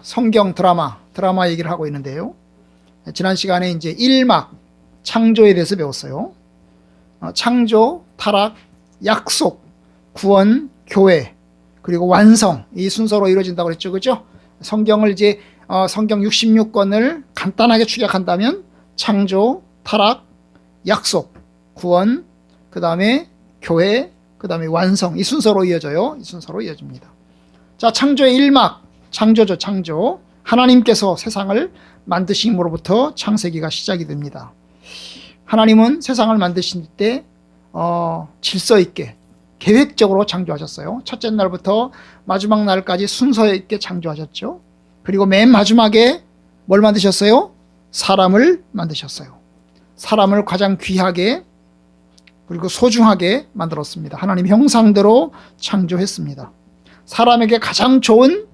성경 드라마 얘기를 하고 있는데요. 지난 시간에 이제 1막 창조에 대해서 배웠어요. 창조, 타락, 약속, 구원, 교회, 그리고 완성, 이 순서로 이루어진다고 그랬죠. 그죠? 성경을 이제 성경 66권을 간단하게 축약한다면 창조, 타락, 약속, 구원, 그 다음에 교회, 그 다음에 완성, 이 순서로 이어져요. 이 순서로 이어집니다. 자, 창조의 1막, 창조죠. 창조. 하나님께서 세상을 만드심으로부터 창세기가 시작이 됩니다. 하나님은 세상을 만드실 때 질서 있게 계획적으로 창조하셨어요. 첫째 날부터 마지막 날까지 순서 있게 창조하셨죠. 그리고 맨 마지막에 뭘 만드셨어요? 사람을 만드셨어요. 사람을 가장 귀하게 그리고 소중하게 만들었습니다. 하나님 형상대로 창조했습니다. 사람에게 가장 좋은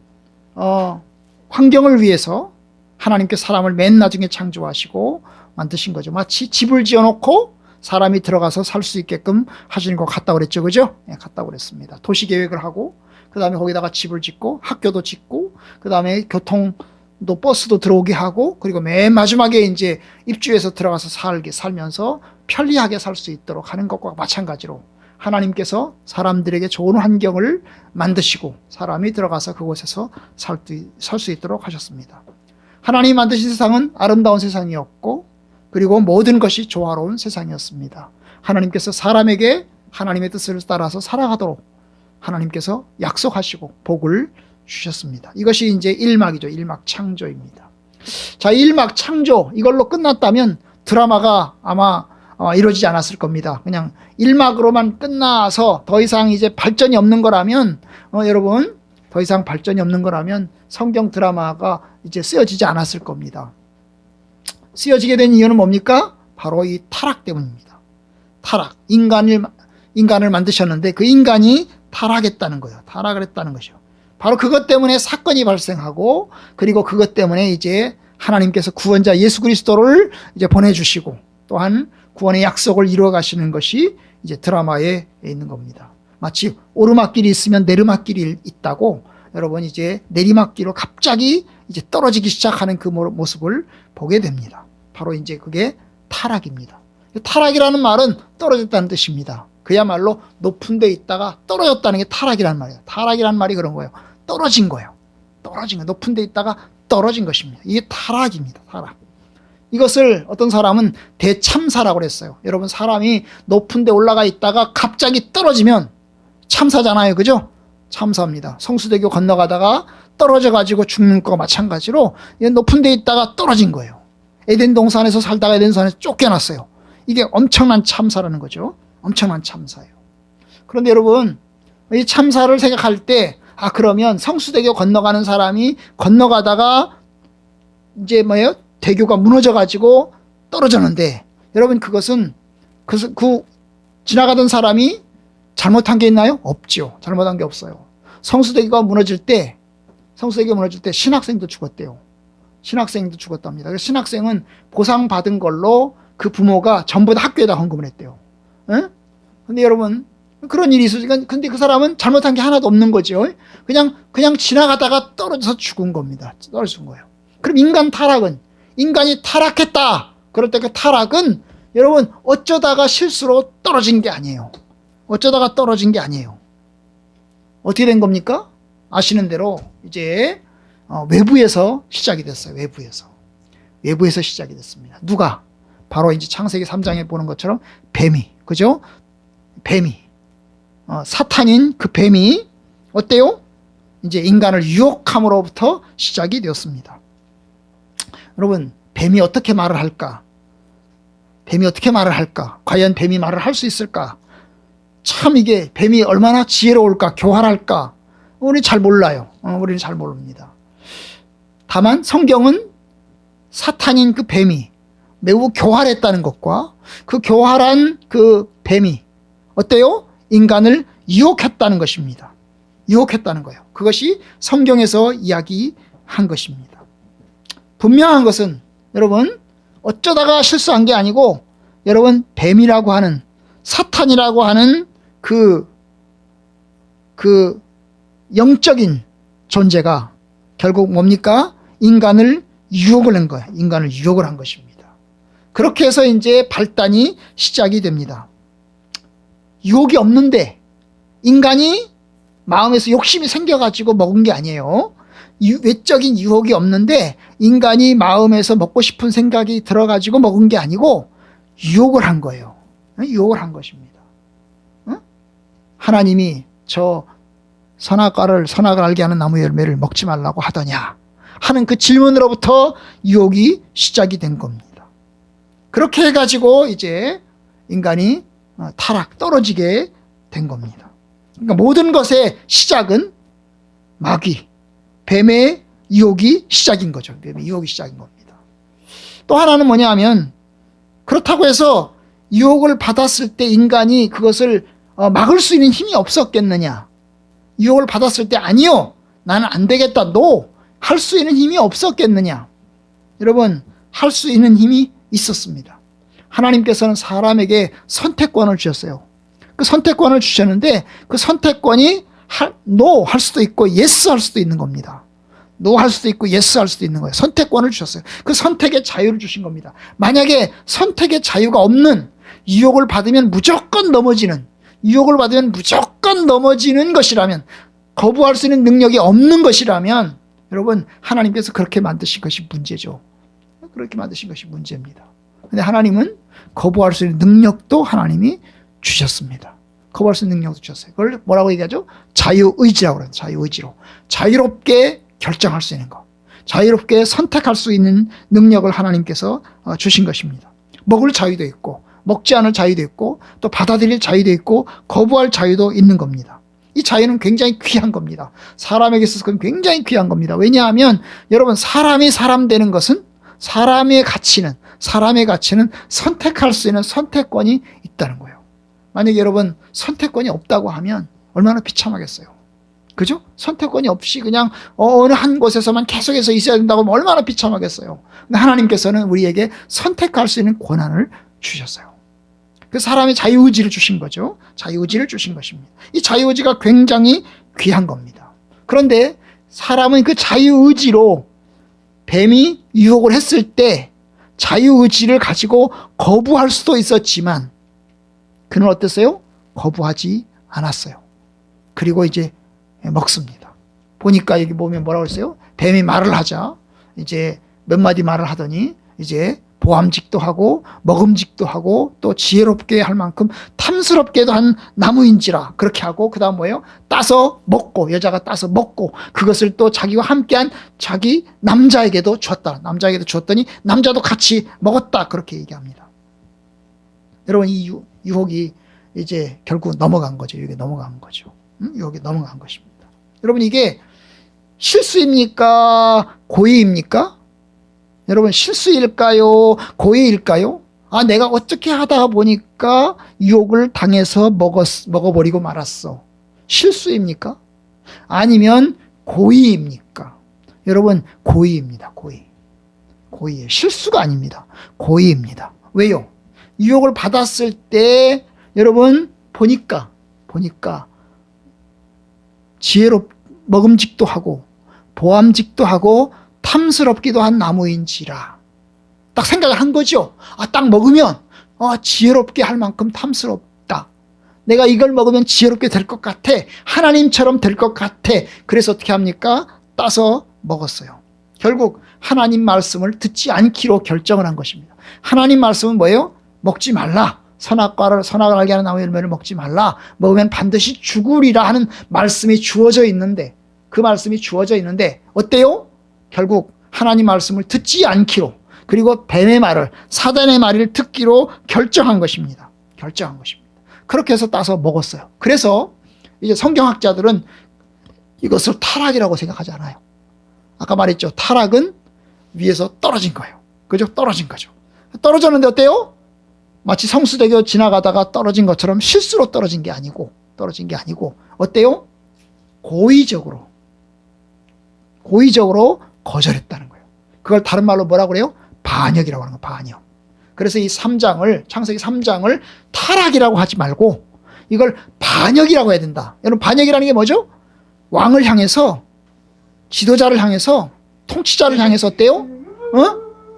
환경을 위해서 하나님께 사람을 맨 나중에 창조하시고 만드신 거죠. 마치 집을 지어놓고 사람이 들어가서 살 수 있게끔 하시는 것 같다고 그랬죠. 그죠? 네, 같다고 그랬습니다. 도시 계획을 하고, 그 다음에 거기다가 집을 짓고, 학교도 짓고, 그 다음에 교통도 버스도 들어오게 하고, 그리고 맨 마지막에 이제 입주해서 들어가서 살면서 편리하게 살 수 있도록 하는 것과 마찬가지로 하나님께서 사람들에게 좋은 환경을 만드시고 사람이 들어가서 그곳에서 살 수 있도록 하셨습니다. 하나님이 만드신 세상은 아름다운 세상이었고 그리고 모든 것이 조화로운 세상이었습니다. 하나님께서 사람에게 하나님의 뜻을 따라서 살아가도록 하나님께서 약속하시고 복을 주셨습니다. 이것이 이제 1막이죠. 1막 창조입니다. 자, 1막 창조 이걸로 끝났다면 드라마가 아마 이루어지지 않았을 겁니다. 그냥 1막으로만 끝나서 더 이상 이제 발전이 없는 거라면 여러분 더 이상 발전이 없는 거라면 성경 드라마가 이제 쓰여지지 않았을 겁니다. 쓰여지게 된 이유는 뭡니까? 바로 이 타락 때문입니다. 타락. 인간을 만드셨는데 그 인간이 타락했다는 거예요. 타락을 했다는 것이요. 바로 그것 때문에 사건이 발생하고 그리고 그것 때문에 이제 하나님께서 구원자 예수 그리스도를 이제 보내주시고 또한 구원의 약속을 이루어 가시는 것이 이제 드라마에 있는 겁니다. 마치 오르막길이 있으면 내리막길이 있다고 여러분 이제 내리막길로 갑자기 이제 떨어지기 시작하는 그 모습을 보게 됩니다. 바로 이제 그게 타락입니다. 타락이라는 말은 떨어졌다는 뜻입니다. 그야말로 높은 데 있다가 떨어졌다는 게 타락이라는 말이에요. 타락이라는 말이 그런 거예요. 떨어진 거예요. 떨어진 거. 높은 데 있다가 떨어진 것입니다. 이게 타락입니다. 타락. 이것을 어떤 사람은 대참사라고 그랬어요. 여러분 사람이 높은 데 올라가 있다가 갑자기 떨어지면 참사잖아요. 그죠? 참사입니다. 성수대교 건너가다가 떨어져 가지고 죽는 거와 마찬가지로 높은 데 있다가 떨어진 거예요. 에덴 동산에서 살다가 에덴 동산에서 쫓겨났어요. 이게 엄청난 참사라는 거죠. 엄청난 참사예요. 그런데 여러분 이 참사를 생각할 때 그러면 성수대교 건너가는 사람이 건너가다가 이제 뭐예요? 대교가 무너져 가지고 떨어졌는데 여러분 그것은 그 지나가던 사람이 잘못한 게 있나요? 없죠. 잘못한 게 없어요. 성수대교가 무너질 때 신학생도 죽었대요. 신학생도 죽었답니다. 그래서 신학생은 보상받은 걸로 그 부모가 전부 다 학교에다 헌금을 했대요. 근데 여러분 그런 일이 있으니까 근데 그 사람은 잘못한 게 하나도 없는 거죠. 그냥 지나가다가 떨어져서 죽은 겁니다. 떨어진 거예요. 그럼 인간이 타락했다. 그럴 때 그 타락은 여러분 어쩌다가 실수로 떨어진 게 아니에요. 어쩌다가 떨어진 게 아니에요. 어떻게 된 겁니까? 아시는 대로 이제 외부에서 시작이 됐어요. 외부에서 시작이 됐습니다. 누가? 바로 이제 창세기 3장에 보는 것처럼 뱀이. 그죠? 뱀이. 사탄인 그 뱀이 어때요? 이제 인간을 유혹함으로부터 시작이 되었습니다. 여러분 뱀이 어떻게 말을 할까? 과연 뱀이 말을 할 수 있을까? 참 이게 뱀이 얼마나 지혜로울까? 교활할까? 우리 잘 몰라요. 우리는 잘 모릅니다. 다만 성경은 사탄인 그 뱀이 매우 교활했다는 것과 그 교활한 그 뱀이 어때요? 인간을 유혹했다는 것입니다. 유혹했다는 거예요. 그것이 성경에서 이야기한 것입니다. 분명한 것은 여러분 어쩌다가 실수한 게 아니고 여러분 뱀이라고 하는 사탄이라고 하는 그 영적인 존재가 결국 뭡니까? 인간을 유혹을 한 거예요. 인간을 유혹을 한 것입니다. 그렇게 해서 이제 발단이 시작이 됩니다. 유혹이 없는데 인간이 마음에서 욕심이 생겨가지고 먹은 게 아니에요. 외적인 유혹이 없는데 인간이 마음에서 먹고 싶은 생각이 들어가지고 먹은 게 아니고 유혹을 한 거예요. 유혹을 한 것입니다. 하나님이 저 선악을 알게 하는 나무 열매를 먹지 말라고 하더냐 하는 그 질문으로부터 유혹이 시작이 된 겁니다. 그렇게 해가지고 이제 인간이 떨어지게 된 겁니다. 그러니까 모든 것의 시작은 마귀, 뱀의 유혹이 시작인 거죠. 뱀의 유혹이 시작인 겁니다. 또 하나는 뭐냐 하면 그렇다고 해서 유혹을 받았을 때 인간이 그것을 막을 수 있는 힘이 없었겠느냐. 유혹을 받았을 때 아니요. 나는 안 되겠다. 노. 할 수 있는 힘이 없었겠느냐. 여러분 할 수 있는 힘이 있었습니다. 하나님께서는 사람에게 선택권을 주셨어요. 그 선택권을 주셨는데 그 선택권이 노 할 수도 있고 예스 할 수도 있는 겁니다. 노 할 수도 있고 예스 할 수도 있는 거예요. 선택권을 주셨어요. 그 선택의 자유를 주신 겁니다. 만약에 선택의 자유가 없는 유혹을 받으면 무조건 넘어지는 것이라면 거부할 수 있는 능력이 없는 것이라면 여러분 하나님께서 그렇게 만드신 것이 문제죠. 그렇게 만드신 것이 문제입니다. 근데 하나님은 거부할 수 있는 능력도 하나님이 주셨습니다. 거부할 수 있는 능력도 주셨어요. 그걸 뭐라고 얘기하죠? 자유의지라고 그래요. 자유의지로. 자유롭게 결정할 수 있는 것. 자유롭게 선택할 수 있는 능력을 하나님께서 주신 것입니다. 먹을 자유도 있고 먹지 않을 자유도 있고 또 받아들일 자유도 있고 거부할 자유도 있는 겁니다. 이 자유는 굉장히 귀한 겁니다. 사람에게 있어서 굉장히 귀한 겁니다. 왜냐하면 여러분 사람이 사람 되는 것은 사람의 가치는 선택할 수 있는 선택권이 있다는 거예요. 만약에 여러분 선택권이 없다고 하면 얼마나 비참하겠어요. 그죠? 선택권이 없이 그냥 어느 한 곳에서만 계속해서 있어야 된다고 하면 얼마나 비참하겠어요. 근데 하나님께서는 우리에게 선택할 수 있는 권한을 주셨어요. 그 사람의 자유의지를 주신 거죠. 자유의지를 주신 것입니다. 이 자유의지가 굉장히 귀한 겁니다. 그런데 사람은 그 자유의지로 뱀이 유혹을 했을 때 자유의지를 가지고 거부할 수도 있었지만 그는 어땠어요? 거부하지 않았어요. 그리고 이제 먹습니다. 보니까 여기 보면 뭐라고 했어요? 뱀이 말을 하자 이제 몇 마디 말을 하더니 이제 보암직도 하고 먹음직도 하고 또 지혜롭게 할 만큼 탐스럽게도 한 나무인지라 그렇게 하고 그 다음 뭐예요? 따서 먹고 여자가 따서 먹고 그것을 또 자기와 함께한 자기 남자에게도 줬다. 남자에게도 줬더니 남자도 같이 먹었다. 그렇게 얘기합니다. 여러분 이 유혹이 이제 결국 넘어간 거죠. 유혹이 넘어간 거죠. 유혹이 넘어간 것입니다. 여러분 이게 실수입니까? 고의입니까? 여러분 실수일까요? 고의일까요? 내가 어떻게 하다 보니까 유혹을 당해서 먹어버리고 말았어. 실수입니까? 아니면 고의입니까? 여러분 고의입니다. 고의예요. 실수가 아닙니다. 고의입니다. 왜요? 유혹을 받았을 때 여러분 보니까 먹음직도 하고 보암직도 하고 탐스럽기도 한 나무인지라 딱 생각을 한 거죠. 딱 먹으면 지혜롭게 할 만큼 탐스럽다. 내가 이걸 먹으면 지혜롭게 될 것 같아. 하나님처럼 될 것 같아. 그래서 어떻게 합니까? 따서 먹었어요. 결국 하나님 말씀을 듣지 않기로 결정을 한 것입니다. 하나님 말씀은 뭐예요? 먹지 말라. 선악을 알게 하는 나무 열매를 먹지 말라. 먹으면 반드시 죽으리라 하는 말씀이 주어져 있는데 그 말씀이 주어져 있는데 어때요? 결국 하나님 말씀을 듣지 않기로 그리고 뱀의 말을 사단의 말을 듣기로 결정한 것입니다. 그렇게 해서 따서 먹었어요. 그래서 이제 성경학자들은 이것을 타락이라고 생각하지 않아요. 아까 말했죠. 타락은 위에서 떨어진 거예요. 그죠? 떨어진 거죠. 떨어졌는데 어때요? 마치 성수대교 지나가다가 떨어진 것처럼 실수로 떨어진 게 아니고 어때요? 고의적으로 거절했다는 거예요. 그걸 다른 말로 뭐라고 그래요? 반역이라고 하는 거예요. 반역. 그래서 이 3장을 창세기 3장을 타락이라고 하지 말고 이걸 반역이라고 해야 된다. 여러분 반역이라는 게 뭐죠? 왕을 향해서 지도자를 향해서, 통치자를 향해서 어때요?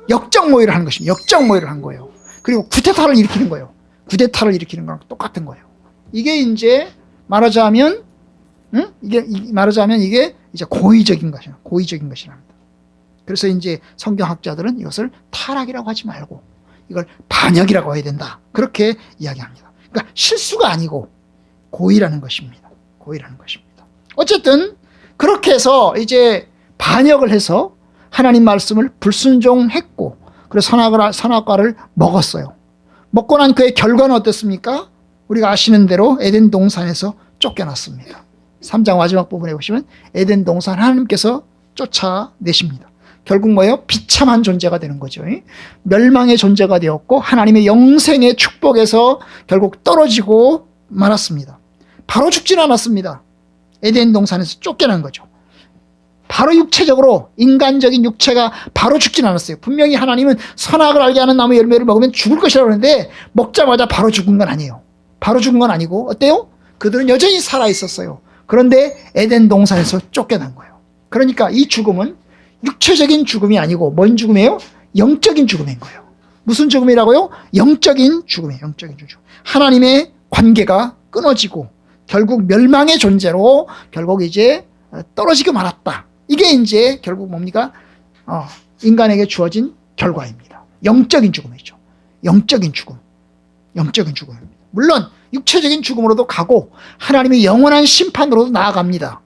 역적 모의를 하는 것입니다. 역적 모의를 한 거예요. 그리고 쿠데타를 일으키는 거예요. 쿠데타를 일으키는 거랑 똑같은 거예요. 이게 이제 말하자면 이게 이제 고의적인 것이야. 고의적인 것이랍니다. 그래서 이제 성경학자들은 이것을 타락이라고 하지 말고 이걸 반역이라고 해야 된다. 그렇게 이야기합니다. 그러니까 실수가 아니고 고의라는 것입니다. 고의라는 것입니다. 어쨌든 그렇게 해서 이제 반역을 해서 하나님 말씀을 불순종했고, 그래서 선악과를 먹었어요. 먹고 난 그의 결과는 어땠습니까? 우리가 아시는 대로 에덴 동산에서 쫓겨났습니다. 3장 마지막 부분에 보시면 에덴 동산 하나님께서 쫓아내십니다. 결국 뭐예요? 비참한 존재가 되는 거죠. 멸망의 존재가 되었고 하나님의 영생의 축복에서 결국 떨어지고 말았습니다. 바로 죽지는 않았습니다. 에덴 동산에서 쫓겨난 거죠. 바로 육체적으로, 인간적인 육체가 바로 죽지는 않았어요. 분명히 하나님은 선악을 알게 하는 나무 열매를 먹으면 죽을 것이라고 그러는데 먹자마자 바로 죽은 건 아니에요. 바로 죽은 건 아니고 어때요? 그들은 여전히 살아 있었어요. 그런데 에덴 동산에서 쫓겨난 거예요. 그러니까 이 죽음은 육체적인 죽음이 아니고 뭔 죽음이에요? 영적인 죽음인 거예요. 무슨 죽음이라고요? 영적인 죽음이에요. 영적인 죽음. 하나님의 관계가 끊어지고 결국 멸망의 존재로 결국 이제 떨어지고 말았다. 이게 이제 결국 뭡니까? 인간에게 주어진 결과입니다. 영적인 죽음이죠. 영적인 죽음. 영적인 죽음입니다. 물론 육체적인 죽음으로도 가고 하나님의 영원한 심판으로도 나아갑니다.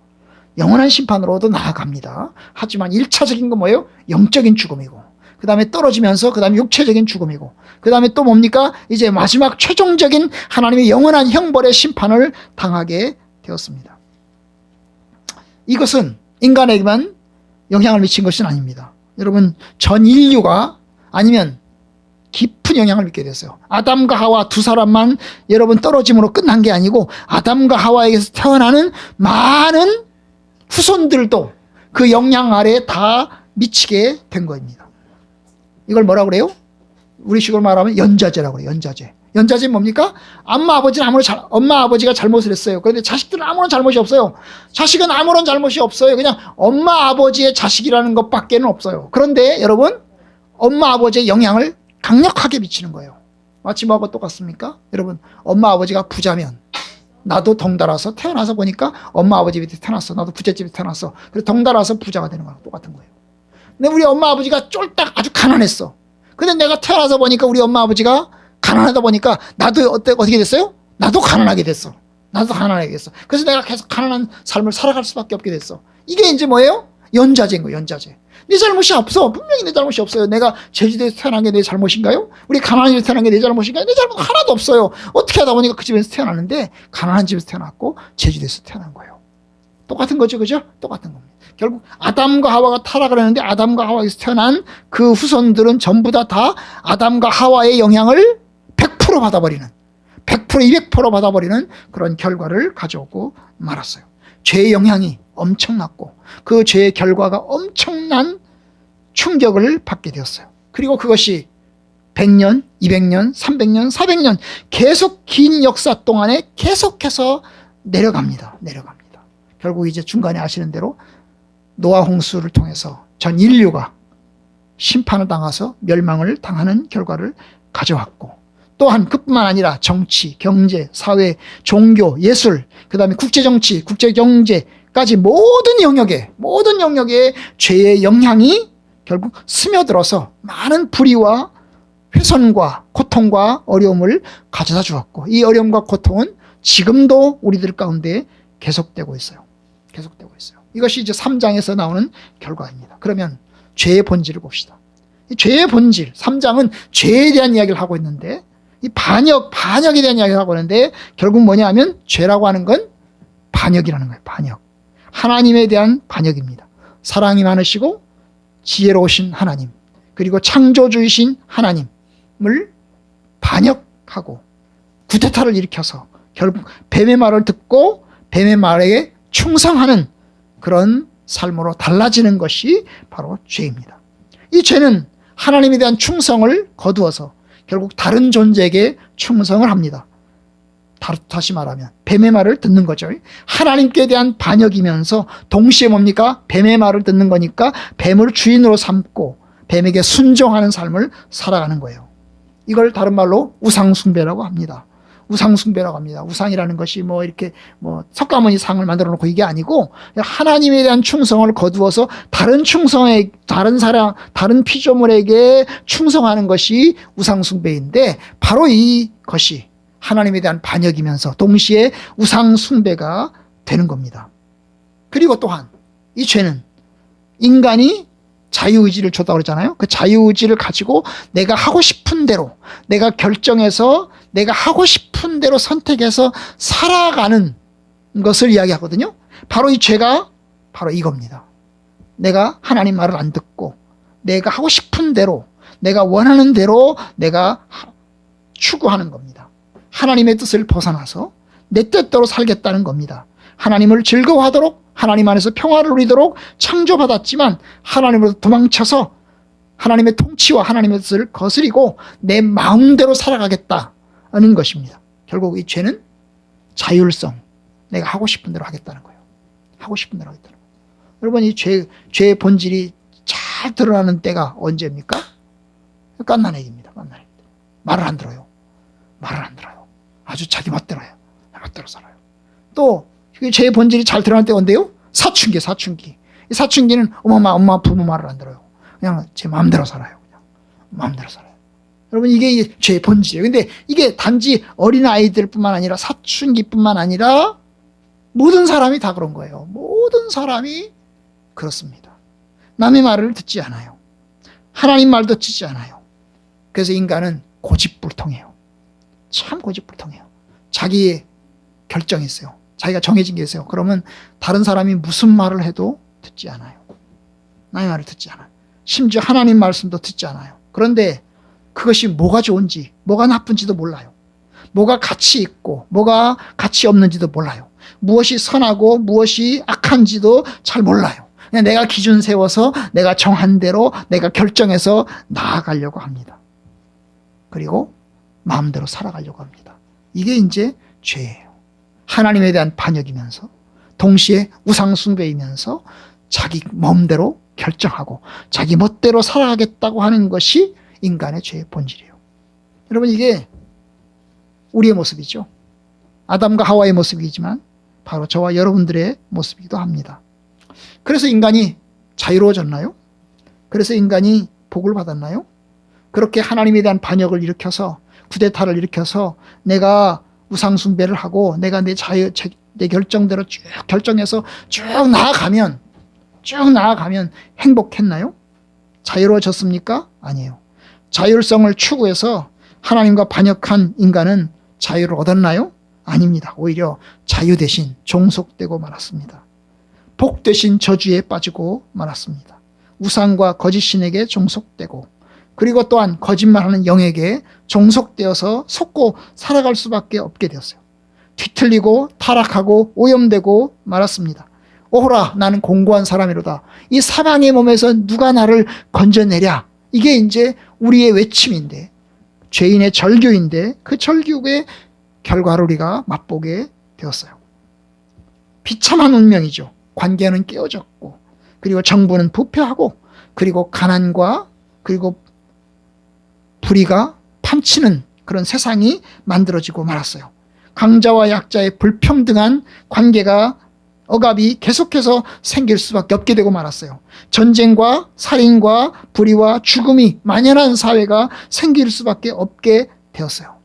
영원한 심판으로도 나아갑니다. 하지만 1차적인 건 뭐예요? 영적인 죽음이고, 그 다음에 떨어지면서 그 다음에 육체적인 죽음이고, 그 다음에 또 뭡니까? 이제 마지막 최종적인 하나님의 영원한 형벌의 심판을 당하게 되었습니다. 이것은 인간에게만 영향을 미친 것은 아닙니다. 여러분, 전 인류가 아니면 깊은 영향을 미치게 됐어요. 아담과 하와 두 사람만 여러분 떨어짐으로 끝난 게 아니고 아담과 하와에게서 태어나는 많은 후손들도 그 영향 아래에 다 미치게 된 겁니다. 이걸 뭐라고 그래요? 우리 식으로 말하면 연좌제라고 그래요. 연좌제. 연좌제는 뭡니까? 엄마 아버지가 잘못을 했어요. 그런데 자식들은 아무런 잘못이 없어요. 자식은 아무런 잘못이 없어요. 그냥 엄마 아버지의 자식이라는 것밖에는 없어요. 그런데 여러분, 엄마 아버지의 영향을 강력하게 미치는 거예요. 마치 뭐하고 똑같습니까? 여러분, 엄마 아버지가 부자면 나도 덩달아서 태어나서 보니까 엄마 아버지 밑에 태어났어. 나도 부잣집에 태어났어. 그래서 덩달아서 부자가 되는 거랑 똑같은 거예요. 근데 우리 엄마 아버지가 쫄딱 아주 가난했어. 근데 내가 태어나서 보니까 우리 엄마 아버지가 가난하다 보니까 나도 어떻게 됐어요? 나도 가난하게 됐어. 나도 가난하게 됐어. 그래서 내가 계속 가난한 삶을 살아갈 수밖에 없게 됐어. 이게 이제 뭐예요? 연좌제인 거예요. 연좌제. 내 잘못이 없어. 분명히 내 잘못이 없어요. 내가 제주도에서 태어난 게 내 잘못인가요? 우리 가난한 집에서 태어난 게 내 잘못인가요? 내 잘못 하나도 없어요. 어떻게 하다 보니까 그 집에서 태어났는데 가난한 집에서 태어났고 제주도에서 태어난 거예요. 똑같은 거죠. 그죠? 똑같은 겁니다. 결국 아담과 하와가 타락을 했는데 아담과 하와에서 태어난 그 후손들은 전부 다 아담과 하와의 영향을 100% 받아버리는, 100% 200% 받아버리는 그런 결과를 가져오고 말았어요. 죄의 영향이 엄청났고 그 죄의 결과가 엄청난 충격을 받게 되었어요. 그리고 그것이 100년, 200년, 300년, 400년 계속 긴 역사 동안에 계속해서 내려갑니다. 결국 이제 중간에 아시는 대로 노아 홍수를 통해서 전 인류가 심판을 당해서 멸망을 당하는 결과를 가져왔고, 또한 그뿐만 아니라 정치, 경제, 사회, 종교, 예술, 그 다음에 국제정치, 국제경제까지 모든 영역에 죄의 영향이 결국 스며들어서 많은 불의와 훼손과 고통과 어려움을 가져다 주었고, 이 어려움과 고통은 지금도 우리들 가운데 계속되고 있어요. 이것이 이제 3장에서 나오는 결과입니다. 그러면 죄의 본질을 봅시다. 이 죄의 본질, 3장은 죄에 대한 이야기를 하고 있는데, 이 반역에 대한 이야기를 하고 있는데, 결국 뭐냐 하면 죄라고 하는 건 반역이라는 거예요. 반역. 하나님에 대한 반역입니다. 사랑이 많으시고 지혜로우신 하나님, 그리고 창조주이신 하나님을 반역하고 구테타를 일으켜서 결국 뱀의 말을 듣고 뱀의 말에 충성하는 그런 삶으로 달라지는 것이 바로 죄입니다. 이 죄는 하나님에 대한 충성을 거두어서 결국 다른 존재에게 충성을 합니다. 다시 말하면 뱀의 말을 듣는 거죠. 하나님께 대한 반역이면서 동시에 뭡니까? 뱀의 말을 듣는 거니까 뱀을 주인으로 삼고 뱀에게 순종하는 삶을 살아가는 거예요. 이걸 다른 말로 우상숭배라고 합니다. 우상숭배라고 합니다. 우상이라는 것이 이렇게 석가모니 상을 만들어 놓고 이게 아니고 하나님에 대한 충성을 거두어서 다른 사람, 다른 피조물에게 충성하는 것이 우상숭배인데 바로 이것이 하나님에 대한 반역이면서 동시에 우상숭배가 되는 겁니다. 그리고 또한 이 죄는 인간이 자유의지를 줬다고 그랬잖아요. 그 자유의지를 가지고 내가 하고 싶은 대로, 내가 결정해서 내가 하고 싶은 대로 선택해서 살아가는 것을 이야기하거든요. 바로 이 죄가 바로 이겁니다. 내가 하나님 말을 안 듣고 내가 하고 싶은 대로, 내가 원하는 대로 내가 추구하는 겁니다. 하나님의 뜻을 벗어나서 내 뜻대로 살겠다는 겁니다. 하나님을 즐거워하도록, 하나님 안에서 평화를 누리도록 창조받았지만 하나님으로부터 도망쳐서 하나님의 통치와 하나님의 뜻을 거스리고 내 마음대로 살아가겠다는 것입니다. 결국 이 죄는 자율성, 내가 하고 싶은 대로 하겠다는 거예요. 하고 싶은 대로 하겠다는 거예요. 여러분, 이 죄의 본질이 잘 드러나는 때가 언제입니까? 갓난아기입니다. 갓난아기. 말을 안 들어요. 말을 안 들어요. 아주 자기 멋대로 해요. 멋대로 살아요. 또 죄의 본질이 잘 드러날 때가 언제요? 사춘기. 이 사춘기는 엄마 부모 말을 안 들어요. 그냥 제 마음대로 살아요. 그냥 마음대로 살아요. 여러분, 이게 죄의 본질이에요. 근데 이게 단지 어린아이들뿐만 아니라 사춘기뿐만 아니라 모든 사람이 다 그런 거예요. 모든 사람이 그렇습니다. 남의 말을 듣지 않아요. 하나님 말도 듣지 않아요. 그래서 인간은 고집불통해요. 참 고집불통해요. 자기의 결정이 있어요. 자기가 정해진 게 있어요. 그러면 다른 사람이 무슨 말을 해도 듣지 않아요. 남의 말을 듣지 않아요. 심지어 하나님 말씀도 듣지 않아요. 그런데 그것이 뭐가 좋은지, 뭐가 나쁜지도 몰라요. 뭐가 가치 있고 뭐가 가치 없는지도 몰라요. 무엇이 선하고 무엇이 악한지도 잘 몰라요. 그냥 내가 기준 세워서 내가 정한 대로 내가 결정해서 나아가려고 합니다. 그리고 마음대로 살아가려고 합니다. 이게 이제 죄예요. 하나님에 대한 반역이면서 동시에 우상숭배이면서 자기 마음대로 결정하고 자기 멋대로 살아가겠다고 하는 것이 인간의 죄의 본질이에요. 여러분, 이게 우리의 모습이죠. 아담과 하와의 모습이지만 바로 저와 여러분들의 모습이기도 합니다. 그래서 인간이 자유로워졌나요? 그래서 인간이 복을 받았나요? 그렇게 하나님에 대한 반역을 일으켜서 쿠데타를 일으켜서 내가 우상숭배를 하고 내가 내 결정대로 쭉 결정해서 쭉 나아가면 행복했나요? 자유로워졌습니까? 아니에요. 자율성을 추구해서 하나님과 반역한 인간은 자유를 얻었나요? 아닙니다. 오히려 자유 대신 종속되고 말았습니다. 복 대신 저주에 빠지고 말았습니다. 우상과 거짓신에게 종속되고 그리고 또한 거짓말하는 영에게 종속되어서 속고 살아갈 수밖에 없게 되었어요. 뒤틀리고 타락하고 오염되고 말았습니다. 오호라, 나는 공고한 사람이로다. 이 사망의 몸에서 누가 나를 건져내랴. 이게 이제 우리의 외침인데, 죄인의 절규인데 그 절규의 결과를 우리가 맛보게 되었어요. 비참한 운명이죠. 관계는 깨어졌고 그리고 정부는 부패하고 그리고 가난과 그리고 불의가 판치는 그런 세상이 만들어지고 말았어요. 강자와 약자의 불평등한 관계가 억압이 계속해서 생길 수밖에 없게 되고 말았어요. 전쟁과 살인과 불의와 죽음이 만연한 사회가 생길 수밖에 없게 되었어요.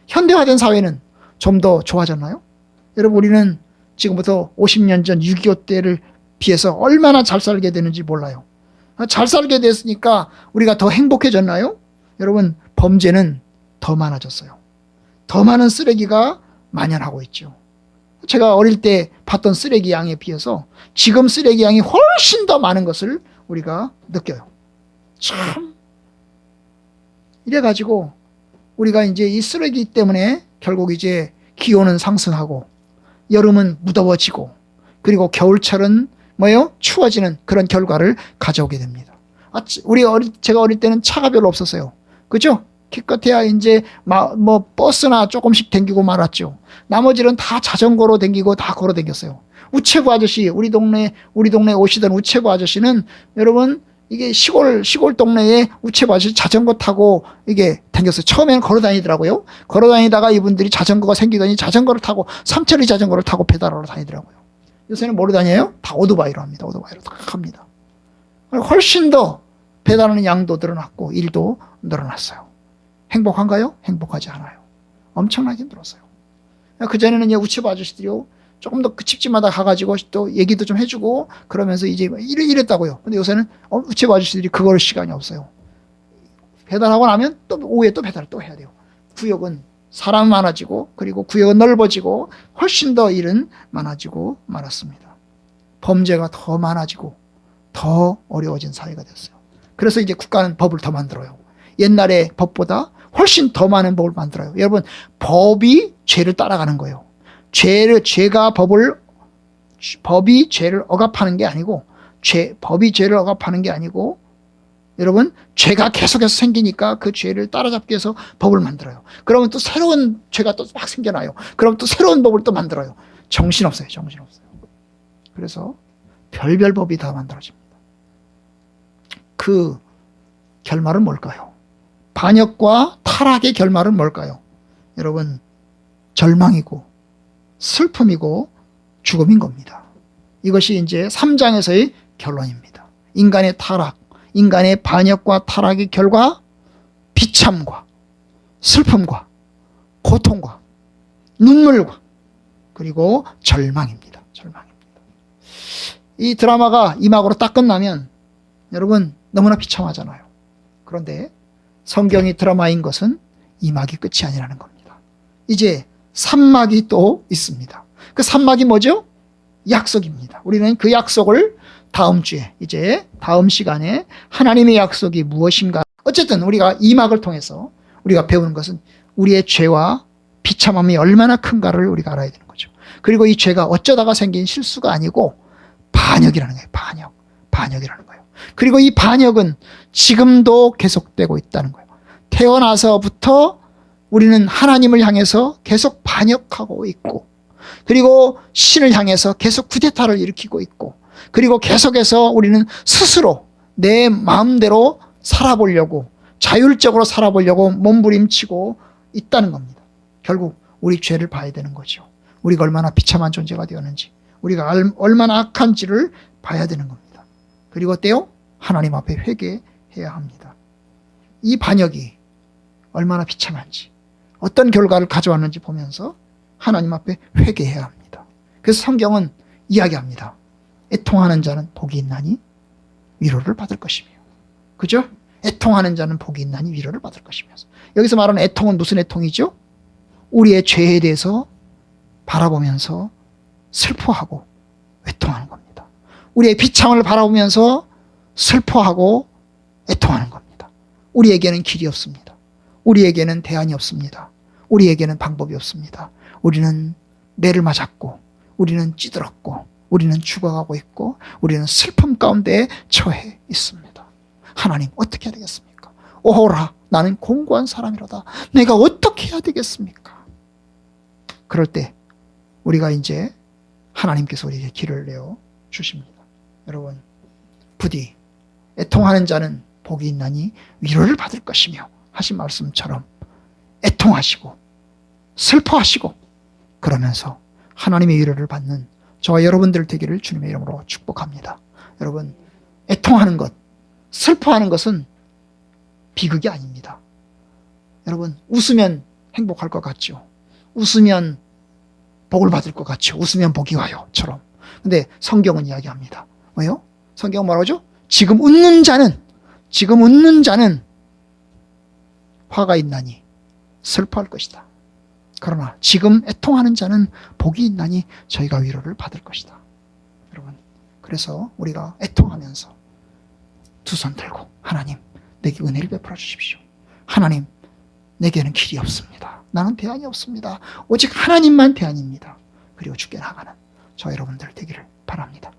현대화된 사회는 좀 더 좋아졌나요? 여러분, 우리는 지금부터 50년 전 6.25 때를 비해서 얼마나 잘 살게 되는지 몰라요. 잘 살게 됐으니까 우리가 더 행복해졌나요? 여러분, 범죄는 더 많아졌어요. 더 많은 쓰레기가 만연하고 있죠. 제가 어릴 때 봤던 쓰레기 양에 비해서 지금 쓰레기 양이 훨씬 더 많은 것을 우리가 느껴요. 참, 이래가지고 우리가 이제 이 쓰레기 때문에 결국 이제 기온은 상승하고 여름은 무더워지고 그리고 겨울철은 추워지는 그런 결과를 가져오게 됩니다. 제가 어릴 때는 차가 별로 없었어요. 그죠? 기껏해야 이제 뭐 버스나 조금씩 댕기고 말았죠. 나머지는 다 자전거로 댕기고 다 걸어 댕겼어요. 우체부 아저씨, 우리 동네 오시던 우체부 아저씨는 여러분 이게 시골 동네에 우체부 아저씨 자전거 타고 이게 댕겼어요. 처음에는 걸어 다니더라고요. 걸어 다니다가 이분들이 자전거가 생기더니 자전거를 타고 3천리 자전거를 타고 배달하러 다니더라고요. 요새는 뭐로 다녀요? 다 오토바이로 합니다. 오토바이로 다 갑니다. 훨씬 더 배달하는 양도 늘어났고 일도 늘어났어요. 행복한가요? 행복하지 않아요. 엄청나게 힘들었어요. 그전에는 우체부 아저씨들이요, 조금 더 그 집집마다 가가지고 또 얘기도 좀 해주고 그러면서 이제 이랬다고요. 근데 요새는 우체부 아저씨들이 그걸 시간이 없어요. 배달하고 나면 또 오후에 또 배달을 또 해야 돼요. 구역은 사람 많아지고 그리고 구역은 넓어지고 훨씬 더 일은 많아지고 말았습니다. 범죄가 더 많아지고 더 어려워진 사회가 됐어요. 그래서 이제 국가는 법을 더 만들어요. 옛날의 법보다 훨씬 더 많은 법을 만들어요. 여러분, 법이 죄를 따라가는 거예요. 법이 죄를 억압하는 게 아니고, 법이 죄를 억압하는 게 아니고, 여러분, 죄가 계속해서 생기니까 그 죄를 따라잡기 위해서 법을 만들어요. 그러면 또 새로운 죄가 또 막 생겨나요. 그럼 또 새로운 법을 또 만들어요. 정신없어요. 정신없어요. 그래서 별별 법이 다 만들어집니다. 그 결말은 뭘까요? 반역과 타락의 결말은 뭘까요? 여러분, 절망이고 슬픔이고 죽음인 겁니다. 이것이 이제 3장에서의 결론입니다. 인간의 타락, 인간의 반역과 타락의 결과, 비참과 슬픔과 고통과 눈물과 그리고 절망입니다. 절망입니다. 이 드라마가 2막으로 딱 끝나면 여러분 너무나 비참하잖아요. 그런데 성경이 드라마인 것은 2막이 끝이 아니라는 겁니다. 이제 3막이 또 있습니다. 그 3막이 뭐죠? 약속입니다. 우리는 그 약속을 다음 주에, 이제 다음 시간에 하나님의 약속이 무엇인가. 어쨌든 우리가 2막을 통해서 우리가 배우는 것은 우리의 죄와 비참함이 얼마나 큰가를 우리가 알아야 되는 거죠. 그리고 이 죄가 어쩌다가 생긴 실수가 아니고 반역이라는 거예요. 반역이라는 거예요. 그리고 이 반역은 지금도 계속되고 있다는 거예요. 태어나서부터 우리는 하나님을 향해서 계속 반역하고 있고, 그리고 신을 향해서 계속 쿠데타를 일으키고 있고, 그리고 계속해서 우리는 스스로 내 마음대로 살아보려고, 자율적으로 살아보려고 몸부림치고 있다는 겁니다. 결국 우리 죄를 봐야 되는 거죠. 우리가 얼마나 비참한 존재가 되었는지, 우리가 얼마나 악한지를 봐야 되는 겁니다. 그리고 어때요? 하나님 앞에 회개해야 합니다. 이 반역이 얼마나 비참한지, 어떤 결과를 가져왔는지 보면서 하나님 앞에 회개해야 합니다. 그래서 성경은 이야기합니다. 애통하는 자는 복이 있나니 위로를 받을 것이며. 그죠? 애통하는 자는 복이 있나니 위로를 받을 것이면서. 여기서 말하는 애통은 무슨 애통이죠? 우리의 죄에 대해서 바라보면서 슬퍼하고 애통하는 겁니다. 우리의 비참을 바라보면서 슬퍼하고 애통하는 겁니다. 우리에게는 길이 없습니다. 우리에게는 대안이 없습니다. 우리에게는 방법이 없습니다. 우리는 매를 맞았고, 우리는 찌들었고, 우리는 죽어가고 있고, 우리는 슬픔 가운데 처해 있습니다. 하나님, 어떻게 해야 되겠습니까? 오호라, 나는 공고한 사람이로다. 내가 어떻게 해야 되겠습니까? 그럴 때 우리가 이제 하나님께서 우리에게 길을 내어 주십니다. 여러분, 부디 애통하는 자는 복이 있나니 위로를 받을 것이며 하신 말씀처럼 애통하시고 슬퍼하시고 그러면서 하나님의 위로를 받는 저와 여러분들 되기를 주님의 이름으로 축복합니다. 여러분, 애통하는 것, 슬퍼하는 것은 비극이 아닙니다. 여러분, 웃으면 행복할 것 같죠? 웃으면 복을 받을 것 같죠? 웃으면 복이 와요처럼. 근데 성경은 이야기합니다. 뭐요? 성경은 뭐라고 하죠? 지금 웃는 자는 화가 있나니 슬퍼할 것이다. 그러나 지금 애통하는 자는 복이 있나니 저희가 위로를 받을 것이다. 여러분, 그래서 우리가 애통하면서 두 손 들고 하나님, 내게 은혜를 베풀어 주십시오. 하나님, 내게는 길이 없습니다. 나는 대안이 없습니다. 오직 하나님만 대안입니다. 그리고 주께 나가는 저 여러분들 되기를 바랍니다.